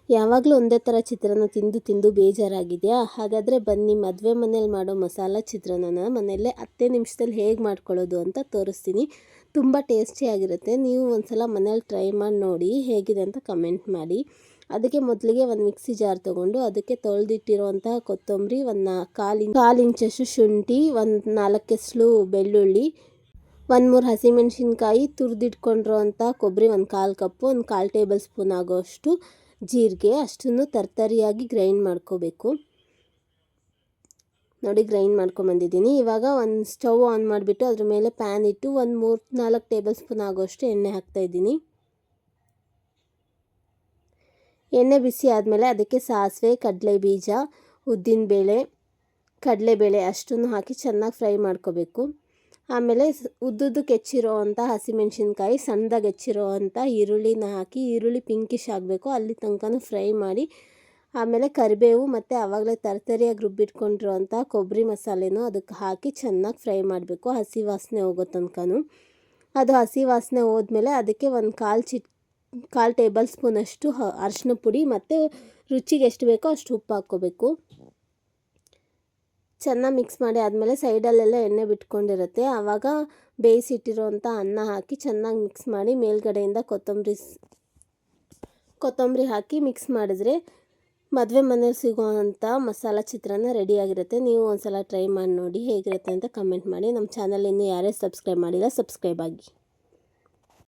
ಯಾವಾಗಲೂ ಒಂದೇ ಥರ ಚಿತ್ರಾನ್ನ ತಿಂದು ತಿಂದು ಬೇಜಾರಾಗಿದೆಯಾ? ಹಾಗಾದರೆ ಬನ್ನಿ ಮದುವೆ ಮನೇಲಿ ಮಾಡೋ ಮಸಾಲ ಚಿತ್ರಾನ್ನನ ಮನೆಯಲ್ಲೇ 10 ನಿಮಿಷದಲ್ಲಿ ಹೇಗೆ ಮಾಡ್ಕೊಳ್ಳೋದು ಅಂತ ತೋರಿಸ್ತೀನಿ. ತುಂಬ ಟೇಸ್ಟಿಯಾಗಿರುತ್ತೆ. ನೀವು ಒಂದ್ಸಲ ಮನೇಲಿ ಟ್ರೈ ಮಾಡಿ ನೋಡಿ ಹೇಗಿದೆ ಅಂತ ಕಮೆಂಟ್ ಮಾಡಿ. ಅದಕ್ಕೆ ಮೊದಲಿಗೆ ಒಂದು ಮಿಕ್ಸಿ ಜಾರ್ ತೊಗೊಂಡು ಅದಕ್ಕೆ ತೊಳೆದಿಟ್ಟಿರುವಂತಹ ಕೊತ್ತಂಬರಿ, ಒಂದು ಕಾಲು ಇಂಚಷ್ಟು ಶುಂಠಿ, ಒಂದು 4 ಎಸಳು ಬೆಳ್ಳುಳ್ಳಿ, 1-3 ಹಸಿಮೆಣಸಿನ್ಕಾಯಿ, ತುರಿದಿಟ್ಕೊಂಡಿರೋ ಅಂಥ ಕೊಬ್ಬರಿ ಒಂದು 1/4 ಕಪ್ಪು, ಒಂದು 1/4 ಟೇಬಲ್ ಸ್ಪೂನ್ ಆಗೋಷ್ಟು ಜೀರಿಗೆ, ಅಷ್ಟನ್ನು ತರ್ತರಿಯಾಗಿ ಗ್ರೈಂಡ್ ಮಾಡ್ಕೋಬೇಕು. ನೋಡಿ ಗ್ರೈಂಡ್ ಮಾಡ್ಕೊಂಬಂದಿದ್ದೀನಿ. ಇವಾಗ ಒಂದು ಸ್ಟವ್ ಆನ್ ಮಾಡಿಬಿಟ್ಟು ಅದ್ರ ಮೇಲೆ ಪ್ಯಾನ್ ಇಟ್ಟು ಒಂದು 3-4 ಟೇಬಲ್ ಸ್ಪೂನ್ ಆಗೋಷ್ಟು ಎಣ್ಣೆ ಹಾಕ್ತಾಯಿದ್ದೀನಿ. ಎಣ್ಣೆ ಬಿಸಿ ಆದಮೇಲೆ ಅದಕ್ಕೆ ಸಾಸಿವೆ, ಕಡಲೆಬೀಜ, ಉದ್ದಿನಬೇಳೆ, ಕಡಲೆಬೇಳೆ ಅಷ್ಟನ್ನು ಹಾಕಿ ಚೆನ್ನಾಗಿ ಫ್ರೈ ಮಾಡ್ಕೋಬೇಕು. ಆಮೇಲೆ ಉದ್ದುದ್ದಕ್ಕೆ ಹೆಚ್ಚಿರೋ ಅಂಥ ಹಸಿಮೆಣಸಿನ್ಕಾಯಿ, ಸಣ್ಣದಾಗಿ ಹೆಚ್ಚಿರೋ ಅಂಥ ಈರುಳ್ಳಿನ ಹಾಕಿ ಈರುಳ್ಳಿ ಪಿಂಕಿಶ್ ಆಗಬೇಕು ಅಲ್ಲಿ ತನಕ ಫ್ರೈ ಮಾಡಿ. ಆಮೇಲೆ ಕರಿಬೇವು ಮತ್ತು ಆವಾಗಲೇ ತರ್ತರಿಯಾಗಿ ರುಬ್ಬಿಟ್ಕೊಂಡಿರೋ ಅಂಥ ಕೊಬ್ಬರಿ ಮಸಾಲೆನೂ ಅದಕ್ಕೆ ಹಾಕಿ ಚೆನ್ನಾಗಿ ಫ್ರೈ ಮಾಡಬೇಕು ಹಸಿ ವಾಸನೆ ಹೋಗೋ ತನಕ. ಅದು ಹಸಿ ವಾಸನೆ ಹೋದ್ಮೇಲೆ ಅದಕ್ಕೆ ಒಂದು 1/4 ಟೇಬಲ್ ಸ್ಪೂನಷ್ಟು ಅರಿಶಿನ ಪುಡಿ ಮತ್ತು ರುಚಿಗೆ ಎಷ್ಟು ಬೇಕೋ ಅಷ್ಟು ಉಪ್ಪು ಹಾಕ್ಕೋಬೇಕು. ಚೆನ್ನಾಗಿ ಮಿಕ್ಸ್ ಮಾಡಿ ಆದಮೇಲೆ ಸೈಡಲ್ಲೆಲ್ಲ ಎಣ್ಣೆ ಬಿಟ್ಕೊಂಡಿರುತ್ತೆ. ಆವಾಗ ಬೇಯಿಸಿಟ್ಟಿರೋಂಥ ಅನ್ನ ಹಾಕಿ ಚೆನ್ನಾಗಿ ಮಿಕ್ಸ್ ಮಾಡಿ ಮೇಲ್ಗಡೆಯಿಂದ ಕೊತ್ತಂಬರಿ ಹಾಕಿ ಮಿಕ್ಸ್ ಮಾಡಿದ್ರೆ ಮದುವೆ ಮನೇಲಿ ಸಿಗೋ ಅಂಥ ಮಸಾಲ ಚಿತ್ರಾನ್ನ ರೆಡಿಯಾಗಿರುತ್ತೆ. ನೀವು ಒಂದ್ಸಲ ಟ್ರೈ ಮಾಡಿ ನೋಡಿ ಹೇಗಿರುತ್ತೆ ಅಂತ ಕಮೆಂಟ್ ಮಾಡಿ. ನಮ್ಮ ಚಾನಲ್ ಇನ್ನೂ ಯಾರೇ ಸಬ್ಸ್ಕ್ರೈಬ್ ಮಾಡಿಲ್ಲ ಸಬ್ಸ್ಕ್ರೈಬ್ ಆಗಿ.